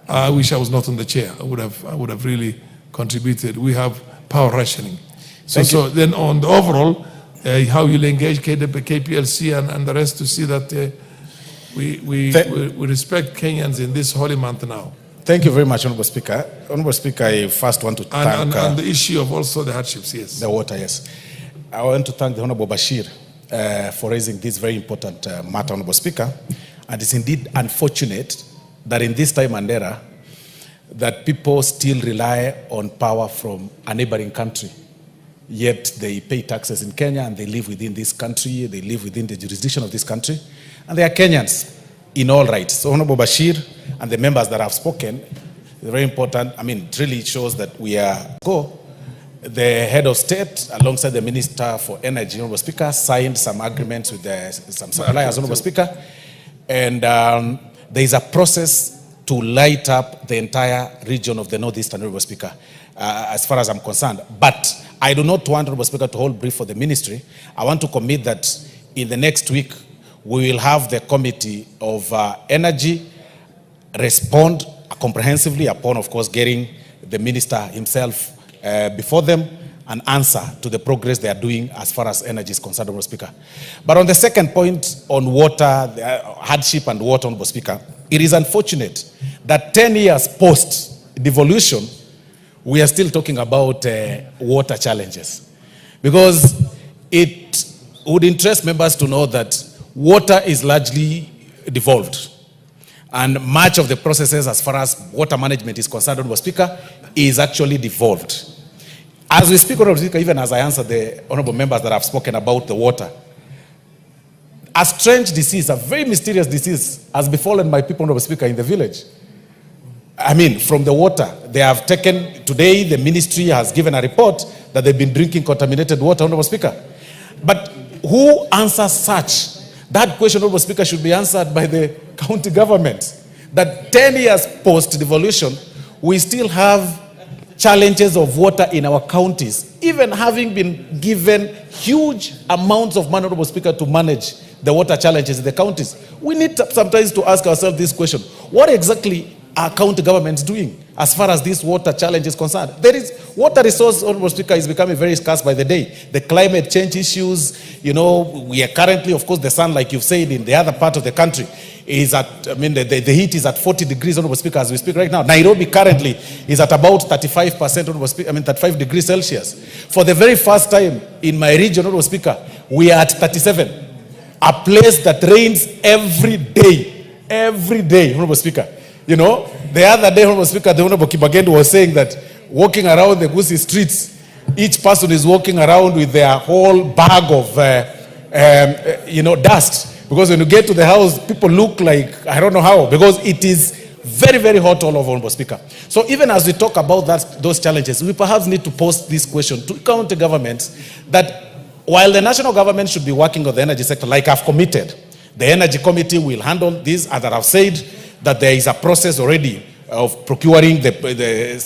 I wish I was not on the chair. I would have really contributed. We have power rationing. So then on the overall, how you'll engage KPLC and the rest to see that we respect Kenyans in this holy month now. Thank you very much, Honorable Speaker. Honorable Speaker, I first want to thank... And the issue of also the hardships, yes. The water, yes. I want to thank the Honorable Bashir for raising this very important matter, Honorable Speaker. And it's indeed unfortunate that in this time, Mandera, that people still rely on power from a neighboring country. Yet they pay taxes in Kenya and they live within this country, they live within the jurisdiction of this country, and they are Kenyans in all rights. So Honorable Bashir and the members that have spoken, is very important. I mean, it really shows that we are the head of state, alongside the Minister for Energy, Honorable Speaker, signed some agreements with some suppliers, Honorable Speaker, and there is a process to light up the entire region of the Northeastern, Honorable Speaker, as far as I'm concerned. But I do not want, Honorable Speaker, to hold brief for the ministry. I want to commit that in the next week, we will have the Committee of Energy respond comprehensively upon, of course, getting the minister himself before them and answer to the progress they are doing as far as energy is concerned, Honorable Speaker. But on the second point on water, the hardship and water, Honorable Speaker, it is unfortunate that 10 years post-devolution, we are still talking about water challenges. Because it would interest members to know that water is largely devolved. And much of the processes as far as water management is concerned, Honorable Speaker, is actually devolved. As we speak, Honorable Speaker, even as I answer the honorable members that have spoken about the water, a strange disease, a very mysterious disease, has befallen my people, Honorable Speaker, in the village. I mean, from the water. They have taken, today the ministry has given a report that they've been drinking contaminated water, Honorable Speaker. But who answers such? That question, Honorable Speaker, should be answered by the county government. That 10 years post-devolution, we still have challenges of water in our counties, even having been given huge amounts of money, Honorable Speaker, to manage the water challenges in the counties. We need sometimes to ask ourselves this question: what exactly are county governments doing as far as this water challenge is concerned? There is water resource, Honorable Speaker, is becoming very scarce by the day. The climate change issues, you know, we are currently, of course, the sun, like you've said, in the other part of the country is at, I mean, the heat is at 40 degrees, Honorable Speaker, as we speak right now. Nairobi currently is at about 35%, Honorable Speaker, 35 degrees Celsius. For the very first time in my region, Honorable Speaker, we are at 37. A place that rains every day, Honorable Speaker. You know, the other day, Honorable Speaker, the Honorable Kibagendo was saying that walking around the Gusii streets, each person is walking around with their whole bag of, you know, dust. Because when you get to the house, people look like, I don't know how, because it is very, very hot all over, Honorable Speaker. So even as we talk about those challenges, we perhaps need to pose this question to county governments, that while the national government should be working on the energy sector, like I've committed, the Energy Committee will handle this, and that I've said that there is a process already of procuring the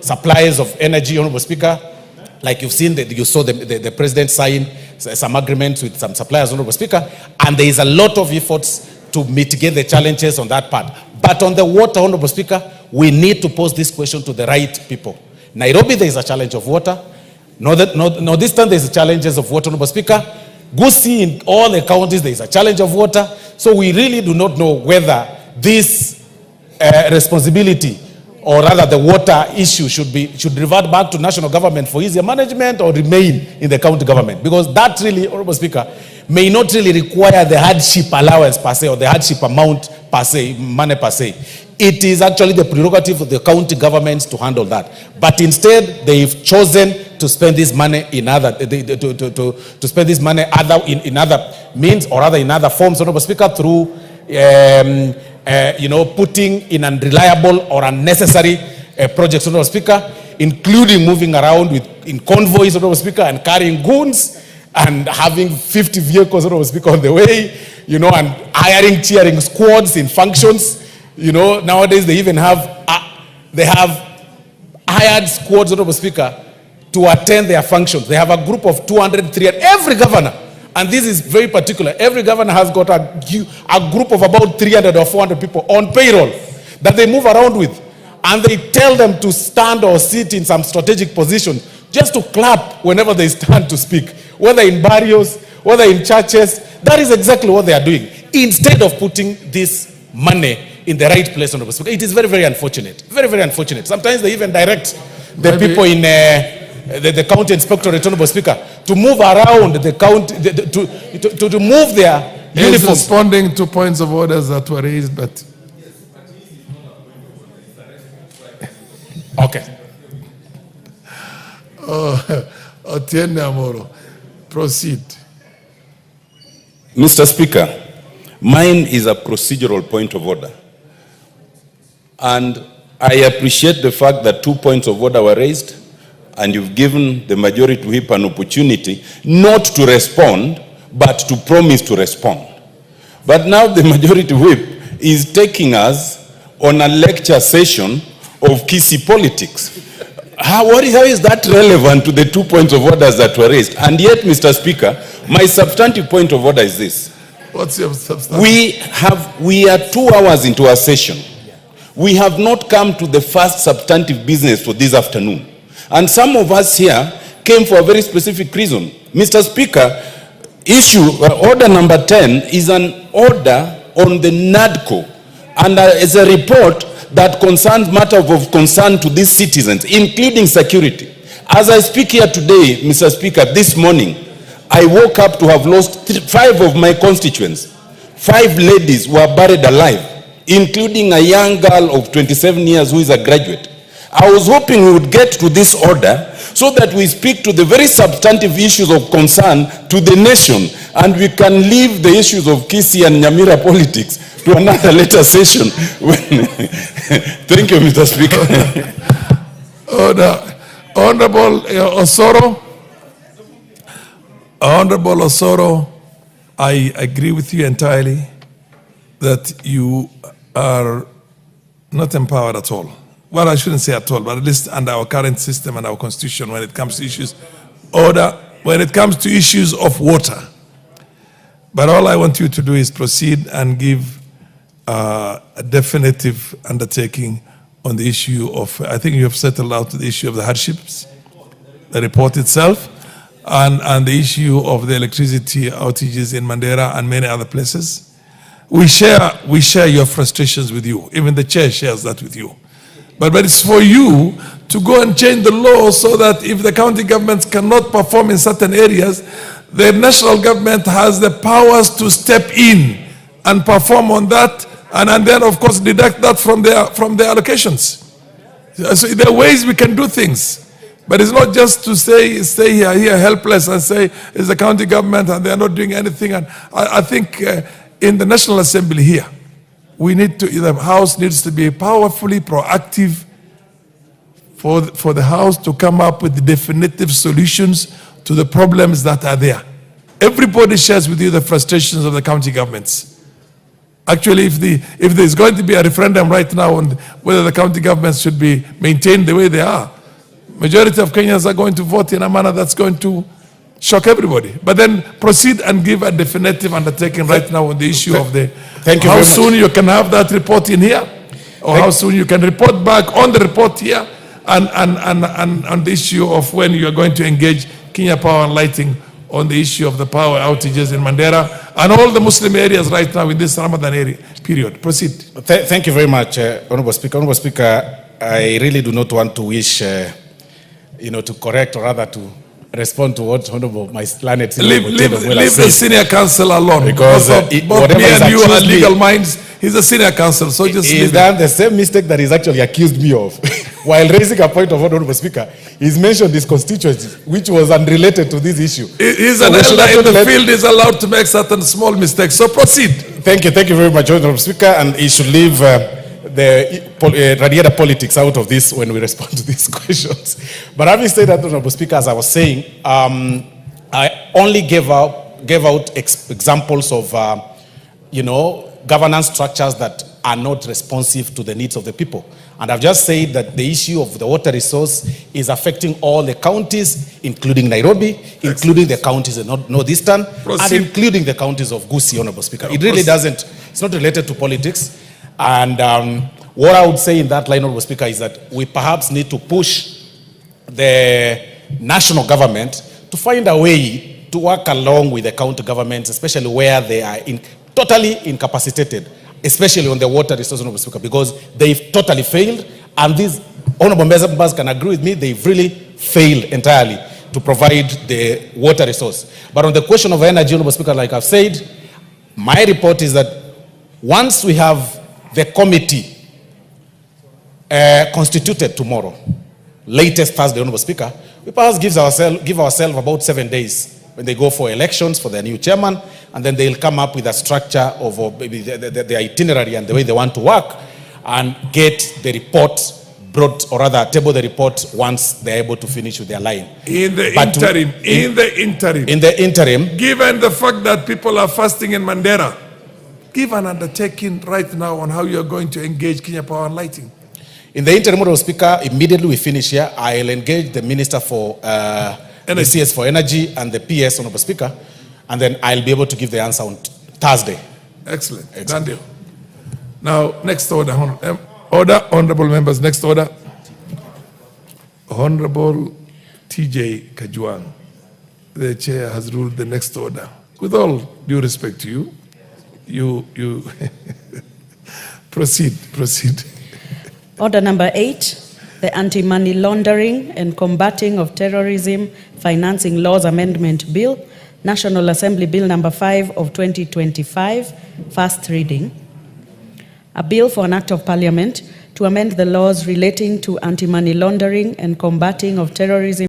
suppliers of energy, Honorable Speaker. Like you've seen, you saw the President sign some agreements with some suppliers, Honorable Speaker, and there is a lot of efforts to mitigate the challenges on that part. But on the water, Honorable Speaker, we need to pose this question to the right people. Nairobi, there is a challenge of water. Northeastern, there is challenges of water, Honorable Speaker. Gusii, in all the counties, there is a challenge of water. So we really do not know whether this responsibility, or rather the water issue, should revert back to national government for easier management, or remain in the county government. Because that really, Honorable Speaker, may not really require the hardship allowance per se, or the hardship amount per se, money per se. It is actually the prerogative of the county governments to handle that. But instead, they've chosen to spend this money in other, to spend this money in other means, or rather in other forms, Honorable Speaker, through you know, putting in unreliable or unnecessary projects, Honorable Speaker, including moving around in convoys, Honorable Speaker, and carrying goons, and having 50 vehicles, Honorable Speaker, on the way, you know, and hiring cheering squads in functions. You know, nowadays they even have, hired squads, Honorable Speaker, to attend their functions. They have a group of 200, 300, every governor. And this is very particular. Every governor has got a group of about 300 or 400 people on payroll that they move around with, and they tell them to stand or sit in some strategic position just to clap whenever they stand to speak, whether in barrios, whether in churches. That is exactly what they are doing, instead of putting this money in the right place. It is very, very unfortunate. Very, very unfortunate. Sometimes they even direct the people in the county inspectorate, Honorable Speaker, to move around the county, to move their uniforms. Responding to points of orders that were raised, but... Okay. Otiende Amoro, proceed. Mr. Speaker, mine is a procedural point of order. And I appreciate the fact that 2 points of order were raised, and you've given the majority whip an opportunity not to respond, but to promise to respond. But now the majority whip is taking us on a lecture session of Kisii politics. How is that relevant to the 2 points of orders that were raised? And yet, Mr. Speaker, my substantive point of order is this. What's your substantive? We are 2 hours into our session. We have not come to the first substantive business for this afternoon. And some of us here came for a very specific reason. Mr. Speaker, order number 10 is an order on the NADCO, and it's a report that concerns matters of concern to these citizens, including security. As I speak here today, Mr. Speaker, this morning, I woke up to have lost 5 of my constituents. 5 ladies were buried alive, including a young girl of 27 years who is a graduate. I was hoping we would get to this order so that we speak to the very substantive issues of concern to the nation, and we can leave the issues of Kisii and Nyamira politics to another later session. Thank you, Mr. Speaker. Honorable Osoro. Honorable Osoro, I agree with you entirely that you are not empowered at all. Well, I shouldn't say at all, but at least under our current system and our constitution, when it comes to issues when it comes to issues of water. But all I want you to do is proceed and give a definitive undertaking on the issue of, I think you have settled out the issue of the hardships, the report itself, and the issue of the electricity outages in Mandera and many other places. We share your frustrations with you. Even the chair shares that with you. But it's for you to go and change the law so that if the county governments cannot perform in certain areas, the national government has the powers to step in and perform on that, and then of course deduct that from their allocations. So there are ways we can do things. But it's not just to stay here helpless and say it's the county government and they're not doing anything. And I think in the National Assembly here, the House needs to be powerfully proactive for the House to come up with definitive solutions to the problems that are there. Everybody shares with you the frustrations of the county governments. Actually, if there's going to be a referendum right now on whether the county governments should be maintained the way they are, majority of Kenyans are going to vote in a manner that's going to shock everybody. But then proceed and give a definitive undertaking right now on the issue of the how soon you can have that report in here, or how soon you can report back on the report here, and on the issue of when you are going to engage Kenya Power and Lighting on the issue of the power outages in Mandera and all the Muslim areas right now in this Ramadan period. Proceed. Thank you very much, Honorable Speaker. Honorable Speaker, I really do not want to wish, to correct or rather to respond to what Honorable my planet leave the senior counsel alone, because both me and you are legal minds. He's a senior counsel, so just he's done the same mistake that he's actually accused me of. While raising a point of order, Honorable Speaker, he's mentioned his constituency, which was unrelated to this issue. He's an elder in the field, is allowed to make certain small mistakes. So proceed. Thank you very much, Honorable Speaker, and he should leave the radiator politics out of this when we respond to these questions. But having said that, Honorable Speaker, as I was saying, I only gave out examples of, governance structures that are not responsive to the needs of the people. And I've just said that the issue of the water resource is affecting all the counties, including Nairobi, including the counties in Northeastern, and including the counties of Gusii, Honorable Speaker. It really doesn't, it's not related to politics. And What I would say in that line, Honorable Speaker, is that we perhaps need to push the national government to find a way to work along with the county governments, especially where they are totally incapacitated, especially on the water resource, Honorable Speaker, because they've totally failed, and these honorable members can agree with me, they've really failed entirely to provide the water resource. But on the question of energy, Honorable Speaker, like I've said, my report is that once we have the committee constituted tomorrow, latest Thursday, Honorable Speaker, we perhaps give ourselves about 7 days when they go for elections for their new chairman, and then they'll come up with a structure of maybe the itinerary and the way they want to work, and get the report brought, or rather table the report once they're able to finish with their line. In the interim, given the fact that people are fasting in Mandera, give an undertaking right now on how you're going to engage Kenya Power and Lighting. In the interim, Honorable Speaker, immediately we finish here, I'll engage the Minister for CS for Energy and the PS, Honorable Speaker, and then I'll be able to give the answer on Thursday. Excellent. Done deal. Now, next order, honorable members, next order. Honorable TJ Kajwang, the chair has ruled the next order. With all due respect to you, you proceed. Order number 8, the Anti-Money Laundering and Combating of Terrorism Financing Laws Amendment Bill, National Assembly Bill number 5 of 2025, first reading. A bill for an act of parliament to amend the laws relating to anti-money laundering and combating of terrorism